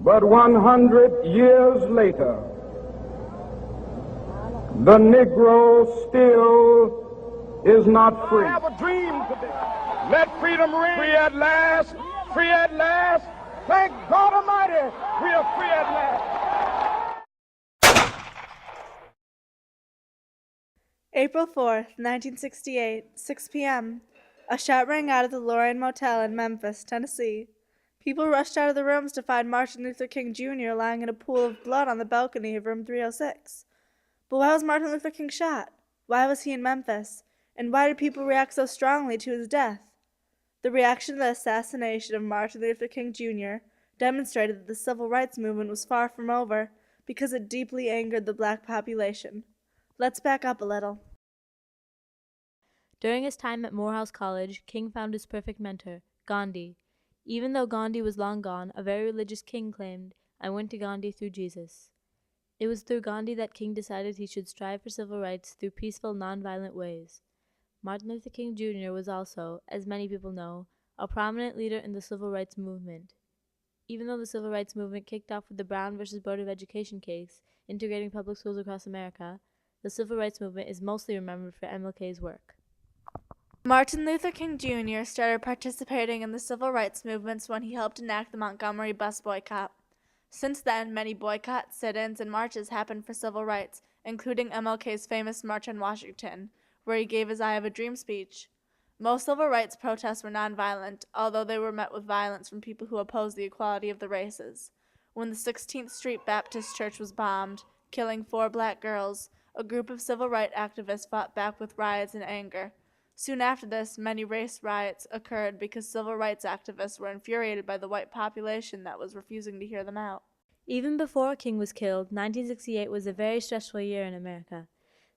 But 100 years later, the Negro still is not free. I have a dream today. Let freedom ring. Free at last. Free at last. Thank God Almighty, we are free at last. April 4th, 1968, 6 p.m. A shot rang out of the Lorraine Motel in Memphis, Tennessee. People rushed out of the rooms to find Martin Luther King Jr. lying in a pool of blood on the balcony of room 306. But why was Martin Luther King shot? Why was he in Memphis? And why did people react so strongly to his death? The reaction to the assassination of Martin Luther King Jr. demonstrated that the civil rights movement was far from over because it deeply angered the black population. Let's back up a little. During his time at Morehouse College, King found his perfect mentor, Gandhi. Even though Gandhi was long gone, a very religious King claimed, "I went to Gandhi through Jesus." It was through Gandhi that King decided he should strive for civil rights through peaceful, nonviolent ways. Martin Luther King Jr. was also, as many people know, a prominent leader in the civil rights movement. Even though the civil rights movement kicked off with the Brown versus Board of Education case, integrating public schools across America, the civil rights movement is mostly remembered for MLK's work. Martin Luther King Jr. started participating in the civil rights movements when he helped enact the Montgomery bus boycott. Since then, many boycotts, sit-ins, and marches happened for civil rights, including MLK's famous March on Washington, where he gave his I Have a Dream speech. Most civil rights protests were nonviolent, although they were met with violence from people who opposed the equality of the races. When the 16th Street Baptist Church was bombed, killing 4 black girls, a group of civil rights activists fought back with riots and anger. Soon after this, many race riots occurred because civil rights activists were infuriated by the white population that was refusing to hear them out. Even before King was killed, 1968 was a very stressful year in America.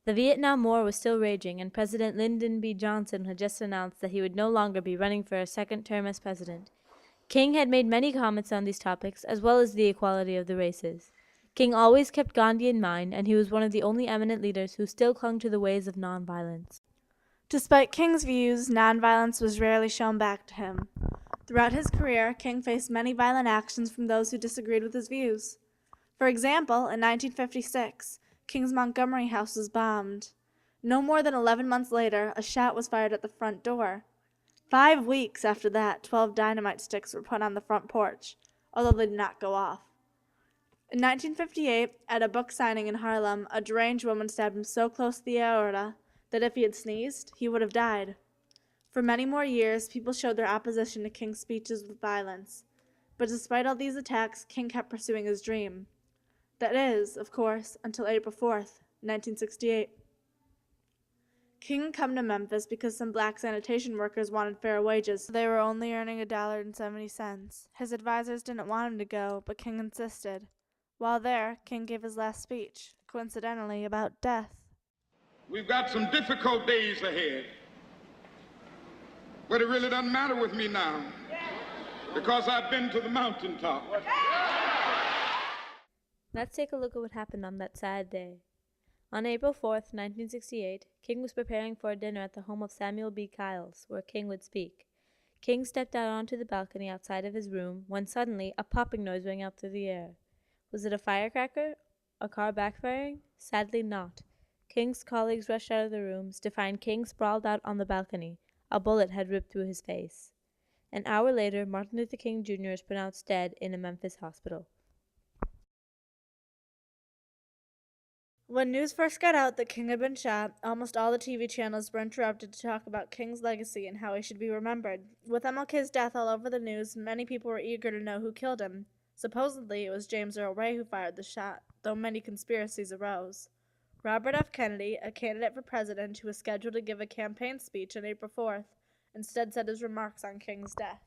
The Vietnam War was still raging, and President Lyndon B. Johnson had just announced that he would no longer be running for a second term as president. King had made many comments on these topics, as well as the equality of the races. King always kept Gandhi in mind, and he was one of the only eminent leaders who still clung to the ways of nonviolence. Despite King's views, nonviolence was rarely shown back to him. Throughout his career, King faced many violent actions from those who disagreed with his views. For example, in 1956, King's Montgomery house was bombed. No more than 11 months later, a shot was fired at the front door. 5 weeks after that, 12 dynamite sticks were put on the front porch, although they did not go off. In 1958, at a book signing in Harlem, a deranged woman stabbed him so close to the aorta that if he had sneezed, he would have died. For many more years, people showed their opposition to King's speeches with violence. But despite all these attacks, King kept pursuing his dream. That is, of course, until April 4th, 1968. King had come to Memphis because some black sanitation workers wanted fair wages. They were only earning $1.70. His advisors didn't want him to go, but King insisted. While there, King gave his last speech, coincidentally about death. We've got some difficult days ahead, but it really doesn't matter with me now because I've been to the mountaintop. Let's take a look at what happened on that sad day. On April 4th, 1968, King was preparing for a dinner at the home of Samuel B. Kiles, where King would speak. King stepped out onto the balcony outside of his room when suddenly a popping noise rang out through the air. Was it a firecracker? A car backfiring? Sadly not. King's colleagues rushed out of the rooms to find King sprawled out on the balcony. A bullet had ripped through his face. An hour later, Martin Luther King Jr. was pronounced dead in a Memphis hospital. When news first got out that King had been shot, almost all the TV channels were interrupted to talk about King's legacy and how he should be remembered. With MLK's death all over the news, many people were eager to know who killed him. Supposedly, it was James Earl Ray who fired the shot, though many conspiracies arose. Robert F. Kennedy, a candidate for president who was scheduled to give a campaign speech on April 4th, instead said his remarks on King's death.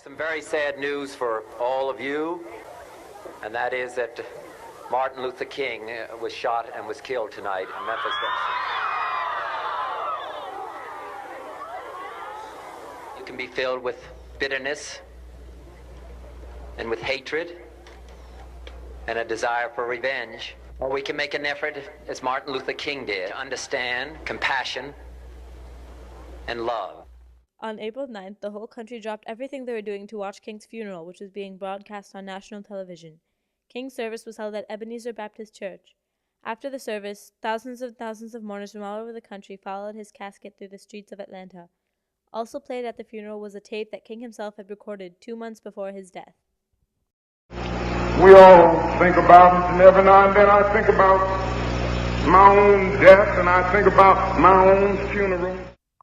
Some very sad news for all of you, and that is that Martin Luther King was shot and was killed tonight in Memphis. You can be filled with bitterness and with hatred and a desire for revenge. Or we can make an effort, as Martin Luther King did, to understand compassion and love. On April 9th, the whole country dropped everything they were doing to watch King's funeral, which was being broadcast on national television. King's service was held at Ebenezer Baptist Church. After the service, thousands of mourners from all over the country followed his casket through the streets of Atlanta. Also played at the funeral was a tape that King himself had recorded 2 months before his death. We all think about it, and every now and then I think about my own death, and I think about my own funeral.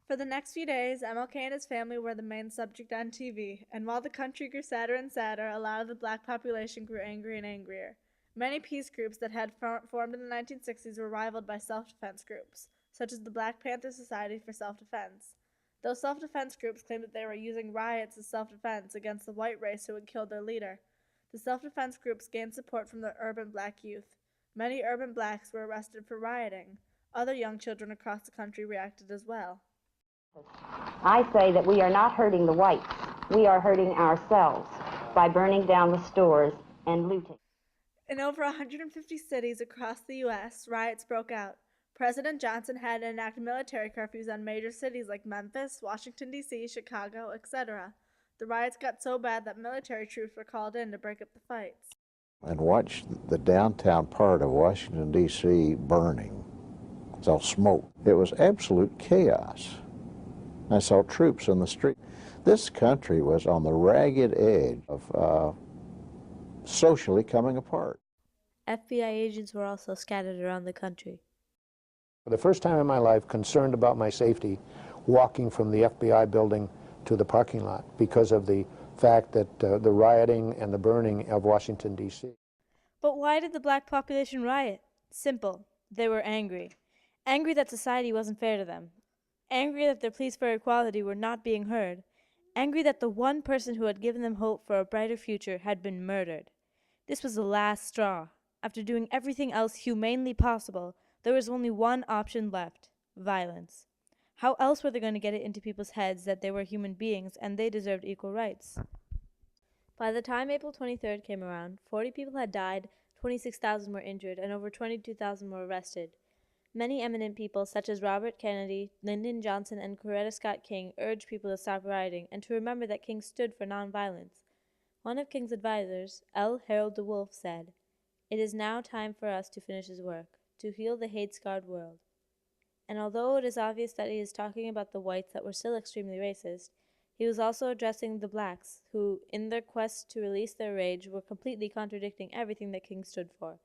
For the next few days, MLK and his family were the main subject on TV, and while the country grew sadder and sadder, a lot of the black population grew angry and angrier. Many peace groups that had formed in the 1960s were rivaled by self-defense groups, such as the Black Panther Society for Self-Defense. Those self-defense groups claimed that they were using riots as self-defense against the white race who had killed their leader. The self-defense groups gained support from the urban black youth. Many urban blacks were arrested for rioting. Other young children across the country reacted as well. I say that we are not hurting the whites. We are hurting ourselves by burning down the stores and looting. In over 150 cities across the U.S., riots broke out. President Johnson had to enact military curfews on major cities like Memphis, Washington, D.C., Chicago, etc. The riots got so bad that military troops were called in to break up the fights. And watched the downtown part of Washington, D.C. burning. It's all smoke. It was absolute chaos. I saw troops in the street. This country was on the ragged edge of socially coming apart. FBI agents were also scattered around the country. For the first time in my life, concerned about my safety, walking from the FBI building to the parking lot because of the fact that the rioting and the burning of Washington, D.C. But why did the black population riot? Simple. They were angry. Angry that society wasn't fair to them. Angry that their pleas for equality were not being heard. Angry that the one person who had given them hope for a brighter future had been murdered. This was the last straw. After doing everything else humanely possible, there was only one option left: violence. How else were they going to get it into people's heads that they were human beings and they deserved equal rights? By the time April 23rd came around, 40 people had died, 26,000 were injured, and over 22,000 were arrested. Many eminent people, such as Robert Kennedy, Lyndon Johnson, and Coretta Scott King, urged people to stop rioting and to remember that King stood for nonviolence. One of King's advisors, L. Harold DeWolf, said, "It is now time for us to finish his work, to heal the hate-scarred world." And although it is obvious that he is talking about the whites that were still extremely racist, he was also addressing the blacks, who, in their quest to release their rage, were completely contradicting everything that King stood for.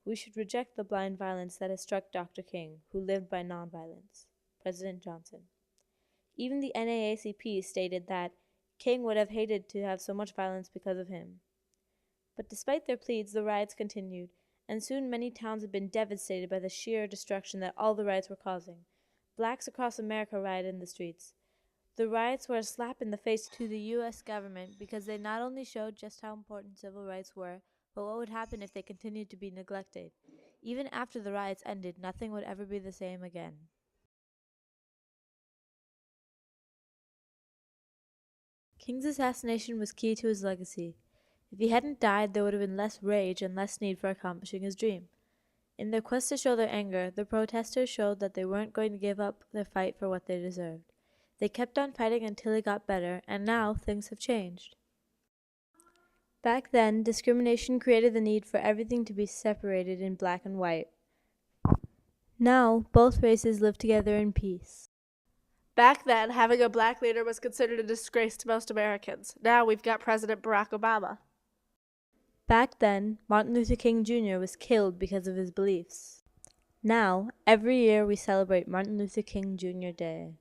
We should reject the blind violence that has struck Dr. King, who lived by nonviolence. President Johnson. Even the NAACP stated that King would have hated to have so much violence because of him. But despite their pleas, the riots continued, and soon many towns had been devastated by the sheer destruction that all the riots were causing. Blacks across America rioted in the streets. The riots were a slap in the face to the U.S. government because they not only showed just how important civil rights were, but what would happen if they continued to be neglected. Even after the riots ended, nothing would ever be the same again. King's assassination was key to his legacy. If he hadn't died, there would have been less rage and less need for accomplishing his dream. In their quest to show their anger, the protesters showed that they weren't going to give up their fight for what they deserved. They kept on fighting until it got better, and now things have changed. Back then, discrimination created the need for everything to be separated in black and white. Now, both races live together in peace. Back then, having a black leader was considered a disgrace to most Americans. Now we've got President Barack Obama. Back then, Martin Luther King Jr. was killed because of his beliefs. Now, every year we celebrate Martin Luther King Jr. Day.